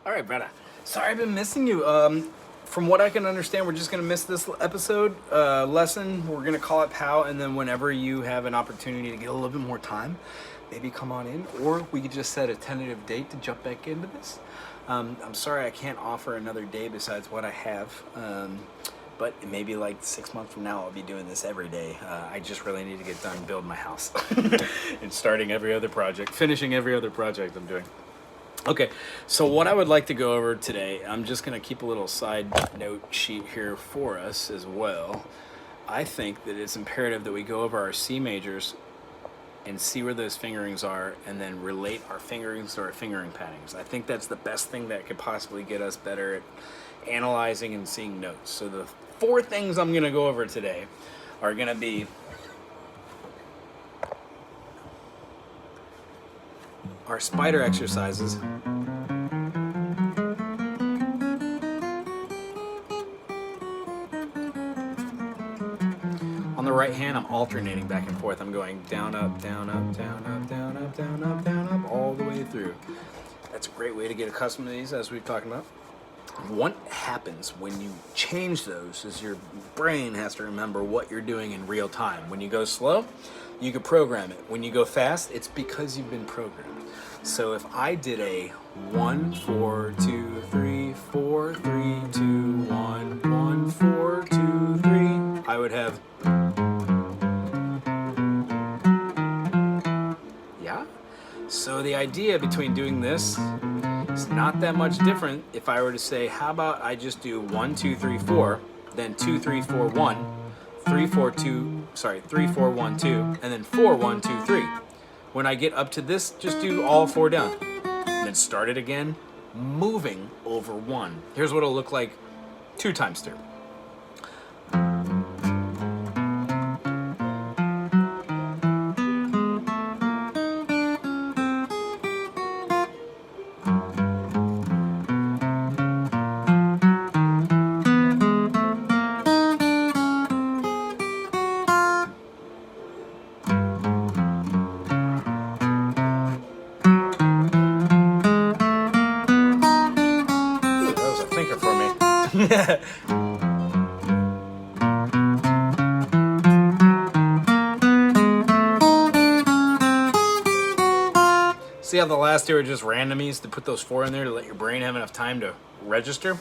All right, brother. Sorry I've been missing you. From what I can understand, we're just going to miss this episode lesson. We're going to call it POW, and then whenever you have an opportunity to get a little bit more time, maybe come on in, or we could just set a tentative date to jump back into this. I'm sorry I can't offer another day besides what I have, but maybe like 6 months from now I'll be doing this every day. I just really need to get done building my house and starting every other project, finishing every other project I'm doing. Okay, so what I would like to go over today, I'm just going to keep a little side note sheet here for us as well. I think that it's imperative that we go over our C majors and see where those fingerings are and then relate our fingerings to our fingering patterns. I think that's the best thing that could possibly get us better at analyzing and seeing notes. So the 4 things I'm going to go over today are going to be our spider exercises, on the right hand I'm alternating back and forth. I'm going down, up, down, up, down, up, down, up, down, up, down, up, all the way through. That's a great way to get accustomed to these, as we've talked about. What happens when you change those is your brain has to remember what you're doing in real time. When you go slow, you can program it. When you go fast, it's because you've been programmed. So if I did a 1, 4, 2, 3, 4, 3, 2, 1, 1, 4, 2, 3, I would have, yeah? So the idea between doing this is not that much different if I were to say, how about I just do 1, 2, 3, 4, then 2, 3, 4, 1, 3, 4, 2, sorry, 3, 4, 1, 2, and then 4, 1, 2, 3. When I get up to this, just do all 4 down. And then start it again, moving over 1. Here's what it'll look like 2 times through. See how the last 2 are just randomies to put those 4 in there to let your brain have enough time to register?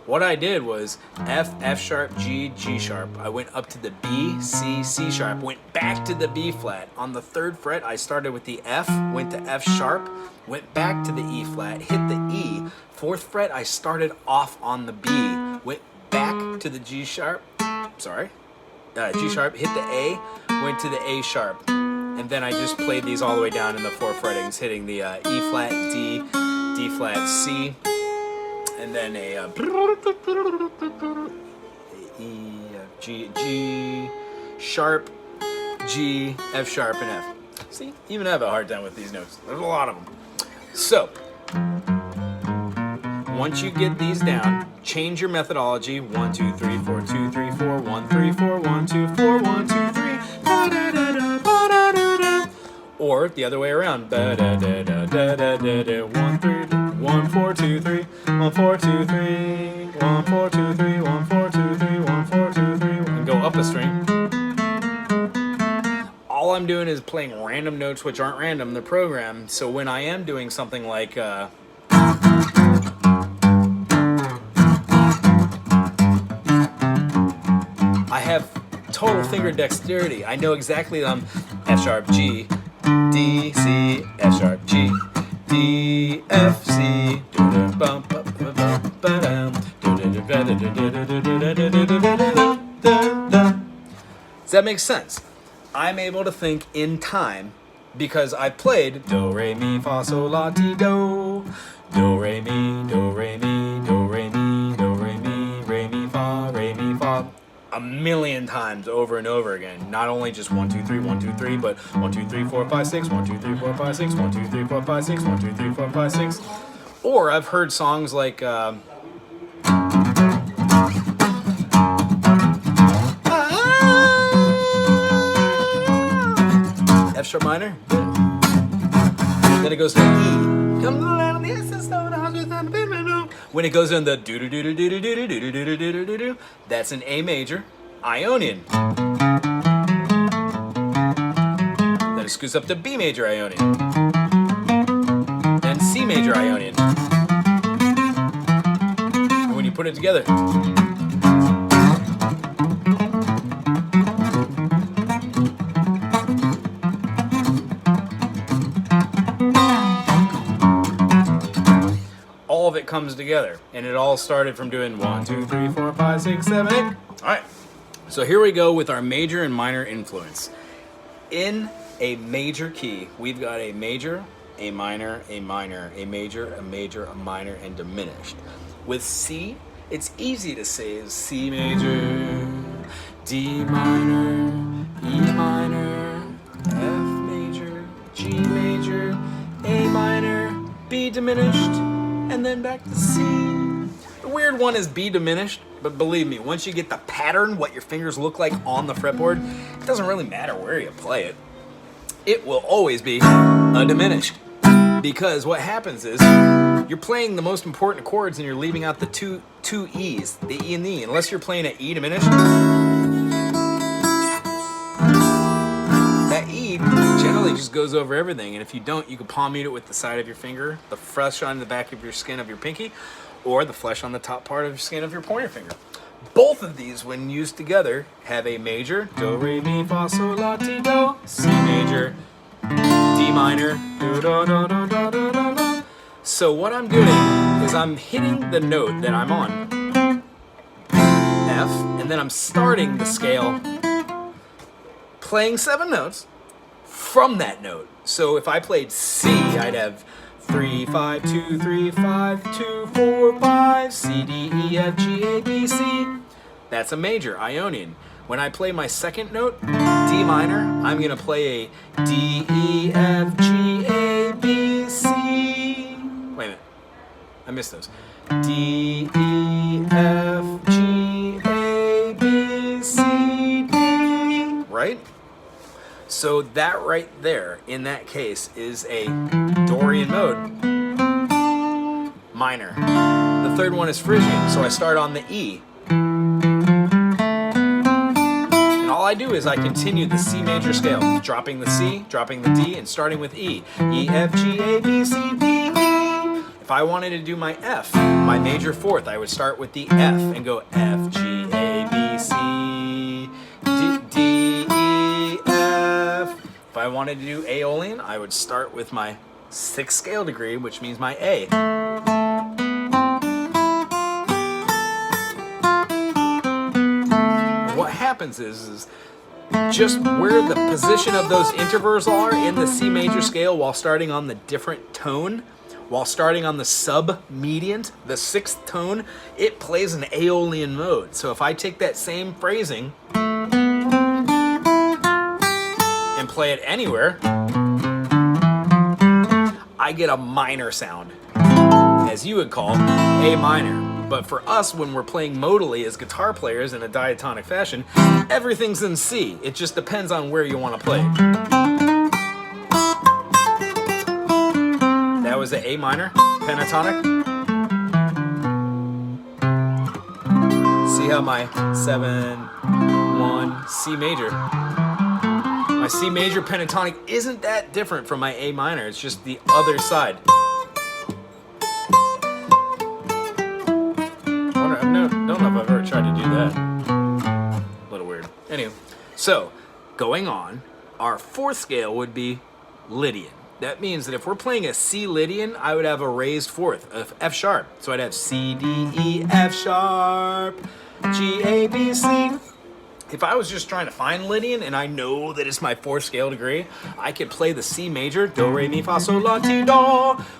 What I did was F, F sharp, G, G sharp. I went up to the B, C, C sharp, went back to the B flat. On the 3rd fret, I started with the F, went to F sharp, went back to the E flat, hit the E. 4th fret, I started off on the B, went back to the G sharp, G sharp, hit the A, went to the A sharp. And then I just played these all the way down in the 4 frettings, hitting the E flat, D, D flat, C, and then a E, G, G, sharp, G, F sharp, and F. See, even I have a hard time with these notes. There's a lot of them. So, once you get these down, change your methodology. 1, 2, 3, 4, 2, 3, 4, 1, 3, 4, 1, 2, 4, 1, 2, 3. Or the other way around. 1, 3, 1, 4, 2, 3, 1, 4, 2, 3, 1, 4, 2, 3, 1, 4, 2, 3, 1, 4, 2, 3, and go up a string. All I'm doing is playing random notes which aren't random, they're programmed. So when I am doing something like I have total finger dexterity. I know exactly F sharp, G, D, C, F sharp, G, D, F, C. Does that make sense? I'm able to think in time because I played do, re, mi, fa, sol, la, ti, do, do, re, mi, do, re, mi, do, re, mi, do, re, mi, fa, a million times over and over again. Not only just 1, 2, 3, 1, 2, 3, but 1, 2, 3, 4, 5, 6, 1, 2, 3, 4, 5, 6, 1, 2, 3, 4, 5, 6, 1, 2, 3, 4, 5, 6. Or I've heard songs like F sharp minor, then it goes to E. Come to the land of the essence of the When it goes in the do do do do do do do do do do do do do, that's an A major Ionian. Then it scoots up to B major Ionian. Then C major Ionian. And when you put it together, all of it comes together, and it all started from doing 1, 2, 3, 4, 5, 6, 7, 8. All right, so here we go with our major and minor influence. In a major key, we've got a major, a minor, a minor, a major, a major, a minor, and diminished. With C, it's easy to say is C major, D minor, E minor, F major, G major, A minor, B diminished, and then back to C. The weird one is B diminished, but believe me, once you get the pattern, what your fingers look like on the fretboard, it doesn't really matter where you play it. It will always be a diminished. Because what happens is, you're playing the most important chords and you're leaving out the two E's, the E and the E. Unless you're playing an E diminished, that E generally just goes over everything. And if you don't, you can palm mute it with the side of your finger, the flesh on the back of your skin of your pinky, or the flesh on the top part of your skin of your pointer finger. Both of these, when used together, have a major, do, re, mi, fa, sol, la, ti, do, C major, D minor, do, do, do, do, do, do, do, do. So what I'm doing is I'm hitting the note that I'm on, F, and then I'm starting the scale, playing 7 notes from that note. So if I played C, I'd have 3, 5, 2, 3, 5, 2, 4, 5, C, D, E, F, G, A, B, C. That's a major Ionian. When I play my second note, D minor, I'm gonna play a D, E, F, G, A, B, C. Wait a minute, I missed those. D, E, F, G, A, B, C, D, right? So that right there, in that case, is a Dorian mode, minor. The third one is Phrygian, so I start on the E. And all I do is I continue the C major scale, dropping the C, dropping the D, and starting with E. E, F, G, A, B, C, D, E. If I wanted to do my F, my major fourth, I would start with the F and go F, G, A, B, C, D, E, F. If I wanted to do Aeolian, I would start with my 6th scale degree, which means my A. What happens is just where the position of those intervals are in the C major scale while starting on the different tone, while starting on the sub-mediant, the 6th tone, it plays an Aeolian mode. So if I take that same phrasing and play it anywhere, I get a minor sound, as you would call A minor. But for us, when we're playing modally as guitar players in a diatonic fashion, everything's in C. It just depends on where you want to play it. That was the A minor pentatonic. See how my 7, 1, C major. My C major pentatonic isn't that different from my A minor. It's just the other side. Don't know if I've ever tried to do that. A little weird. Anyway, so going on, our 4th scale would be Lydian. That means that if we're playing a C Lydian, I would have a raised 4th of F sharp. So I'd have C, D, E, F sharp, G, A, B, C. If I was just trying to find Lydian and I know that it's my 4th scale degree, I could play the C major, do, re, mi, fa, sol, la, ti, do,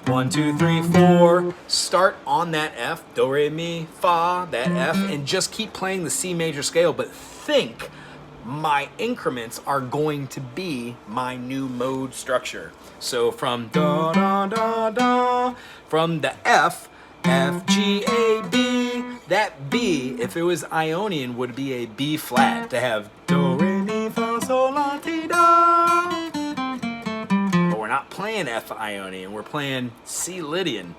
1, 2, 3, 4, start on that F, do, re, mi, fa, that F, and just keep playing the C major scale, but think my increments are going to be my new mode structure. So from da, da, da, da, from the F, F, G, A, B, that B, if it was Ionian, would be a B flat to have do, re, mi, fa, sol, la, ti, do. But we're not playing F Ionian, we're playing C Lydian.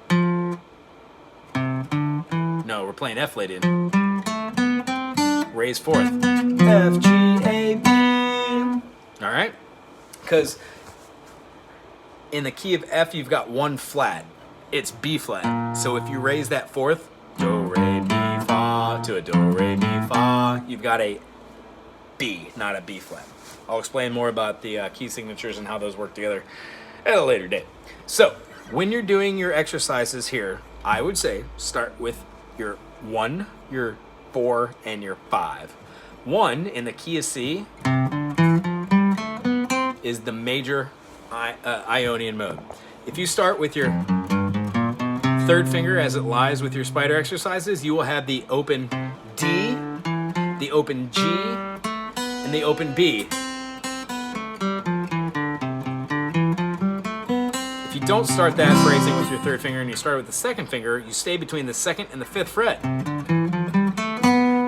we're playing F Lydian. Raise fourth. F, G, A, B. All right? Because in the key of F, you've got one flat. It's B flat. So if you raise that fourth, do, re, mi, fa, to a do, re, mi, fa, you've got a B, not a B flat. I'll explain more about the key signatures and how those work together at a later date. So when you're doing your exercises here, I would say start with your 1, your 4, and your 5. 1 in the key of C is the major Ionian mode. If you start with your third finger as it lies with your spider exercises, you will have the open D, the open G, and the open B. If you don't start that phrasing with your third finger and you start with the second finger, you stay between the 2nd and the 5th fret.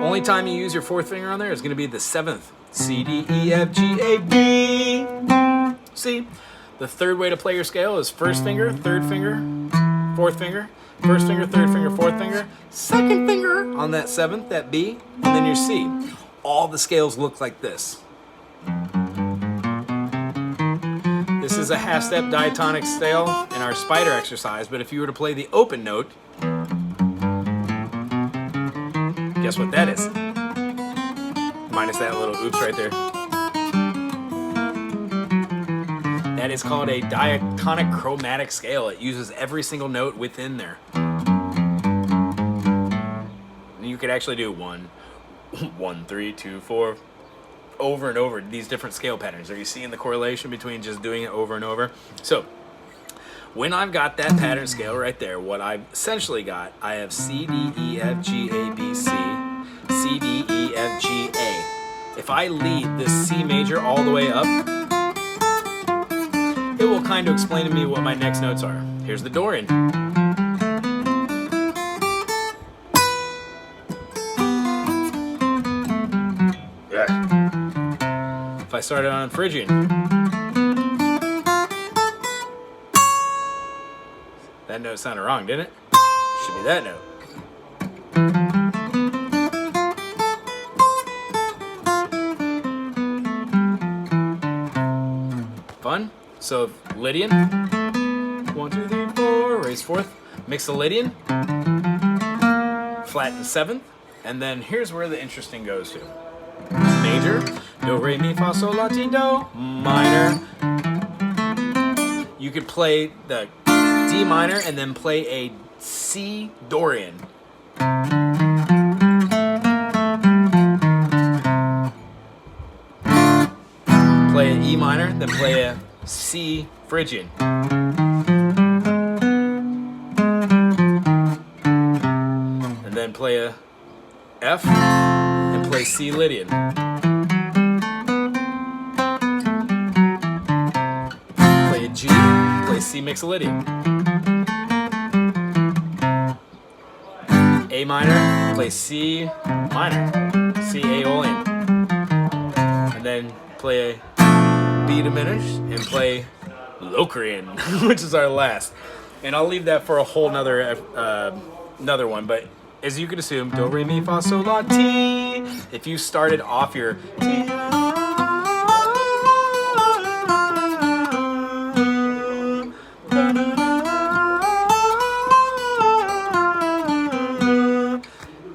Only time you use your 4th finger on there is going to be the 7th. C, D, E, F, G, A, B. See, the third way to play your scale is first finger, third finger, 4th finger, first finger, third finger, 4th finger, 2nd finger on that 7th, that B, and then your C. All the scales look like this. This is a half-step diatonic scale in our spider exercise, but if you were to play the open note, guess what that is? Minus that little oops right there. That is called a diatonic chromatic scale. It uses every single note within there. And you could actually do 1, 3, 2, 4, over and over, these different scale patterns. Are you seeing the correlation between just doing it over and over? So when I've got that pattern scale right there, what I've essentially got, I have C, D, E, F, G, A, B, C, C, D, E, F, G, A. If I lead this C major all the way up, it will kind of explain to me what my next notes are. Here's the Dorian. Yeah. If I started on Phrygian, that note sounded wrong, didn't it? Should be that note. Fun? So Lydian, 1, 2, 3, 4, raise 4th, mix the Lydian, flatten 7th, and then here's where the interesting goes to. Major, do, re, mi, fa, sol, la, ti, do, minor. You could play the D minor and then play a C Dorian. Play an E minor, then play a C Phrygian. And then play a F and play C Lydian. Play a G, play C Mixolydian. A minor, play C minor, C Aeolian. And then play a B diminished and play Locrian, which is our last. And I'll leave that for a whole another one, but as you can assume, do, re, mi, fa, sol, la, ti. If you started off your ti,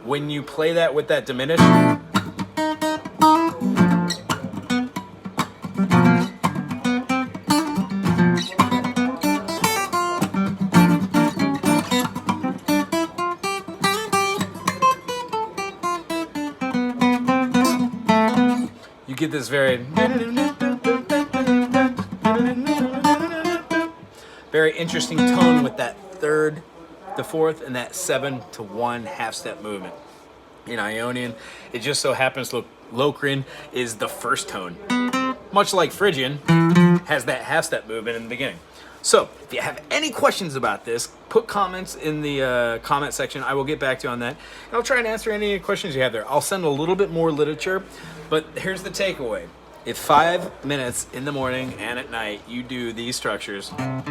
when you play that with that diminished, you get this very interesting tone with that third to fourth and that 7 to 1 half step movement. In Ionian, it just so happens Locrian is the first tone. Much like Phrygian has that half step movement in the beginning. So if you have any questions about this, put comments in the comment section. I will get back to you on that. And I'll try and answer any questions you have there. I'll send a little bit more literature, but here's the takeaway. If 5 minutes in the morning and at night you do these structures, I'm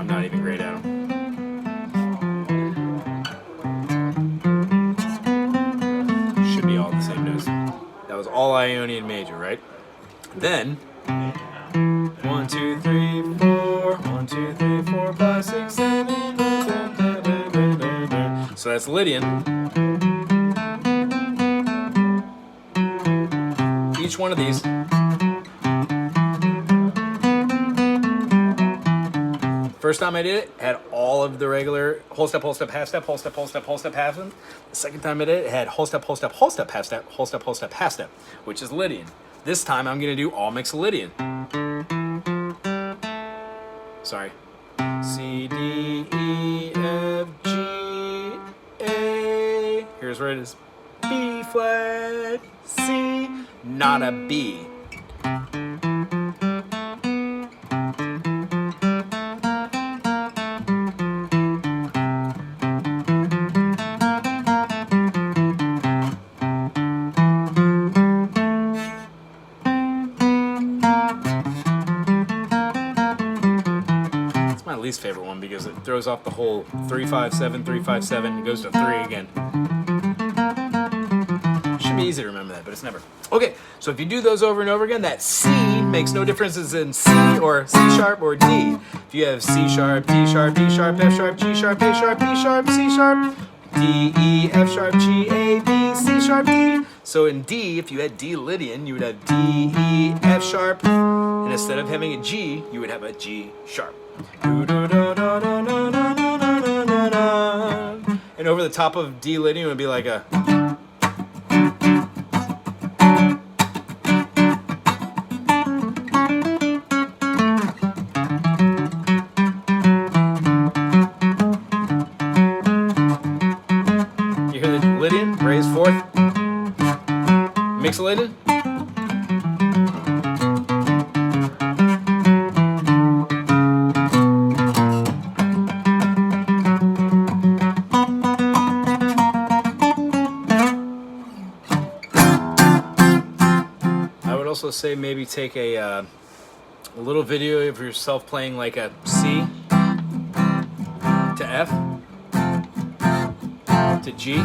not even great at it. Then 1, 2, 3, 4. 1, 2, 3, 4, 5, 6, 7. So that's Lydian. Each one of these first time I did it had all of the regular whole step, half step, whole step, half step. The second time I did it had whole step, half step, half step, half step, which is Lydian. This time I'm gonna do all Mixolydian. Sorry. C, D, E, F, G, A. Here's where it is. B flat, C, not a B. Least favorite one because it throws off the whole 3-5-7, 3-5-7. It goes to 3 again. Should be easy to remember that, but it's never. Okay, so if you do those over and over again, that C makes no difference as in C or C sharp or D. If you have C sharp, D sharp, E sharp, F sharp, G sharp, A sharp, B sharp, C sharp, D, E, F sharp, G, A, B, C sharp, D. So in D, if you had D Lydian, you would have D, E, F sharp, and instead of having a G, you would have a G sharp. And over the top of D Lydian would be like a. You hear the Lydian raised fourth, Mixolydian. Also say maybe take a little video of yourself playing like a C to F to G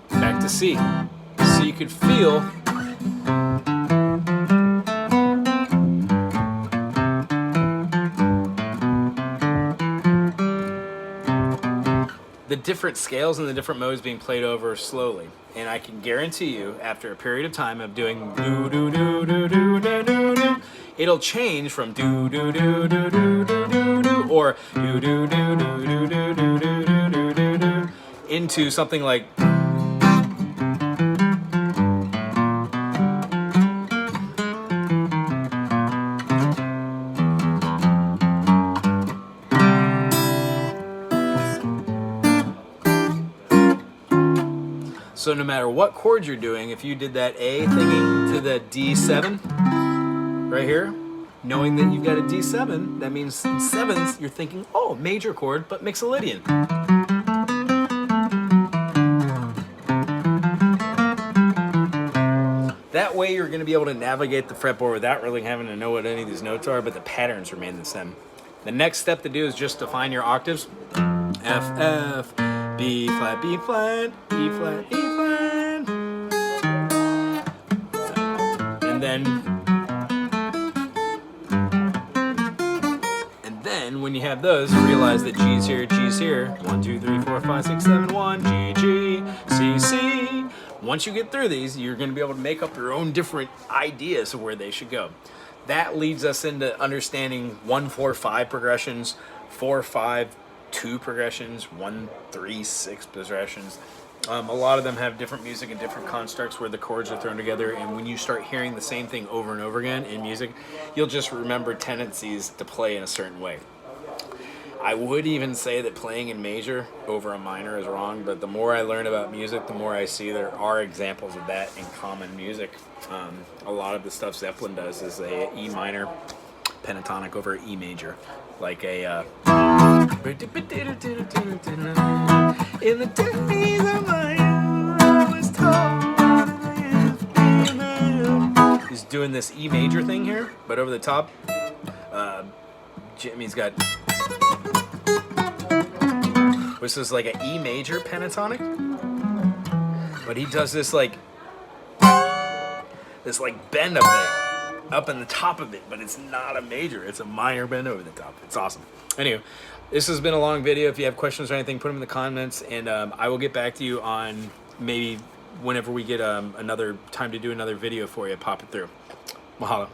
back to C, so you could feel the different scales and the different modes being played over slowly. And I can guarantee you, after a period of time of doing do do do do do do do do, it'll change from do do do do do do do do or do do do do do do do do do do do into something like. So no matter what chord you're doing, if you did that A thingy to the D7 right here, knowing that you've got a D7, that means in sevenths you're thinking, oh, major chord, but Mixolydian. That way you're going to be able to navigate the fretboard without really having to know what any of these notes are, but the patterns remain the same. The next step to do is just define your octaves. F, F, B flat, B flat, E flat, E flat. And then when you have those, realize that G's here, 1, 2, 3, 4, 5, 6, 7, 1, G, G, C, C. Once you get through these, you're going to be able to make up your own different ideas of where they should go. That leads us into understanding 1, 4, 5 progressions, 4, 5, 2 progressions, 1, 3, 6 progressions. A lot of them have different music and different constructs where the chords are thrown together, and when you start hearing the same thing over and over again in music, you'll just remember tendencies to play in a certain way. I would even say that playing in major over a minor is wrong, but the more I learn about music, the more I see there are examples of that in common music. A lot of the stuff Zeppelin does is a E minor pentatonic over E major, like a in the days of my youth, I was told he's doing this E major thing here, but over the top, Jimmy's got, which is like an E major pentatonic, but he does this like this like bend up there, up in the top of it, but it's not a major. It's a minor bend over the top. It's awesome. Anyway, this has been a long video. If you have questions or anything, put them in the comments, and I will get back to you on maybe whenever we get another time to do another video for you. Pop it through. Mahalo.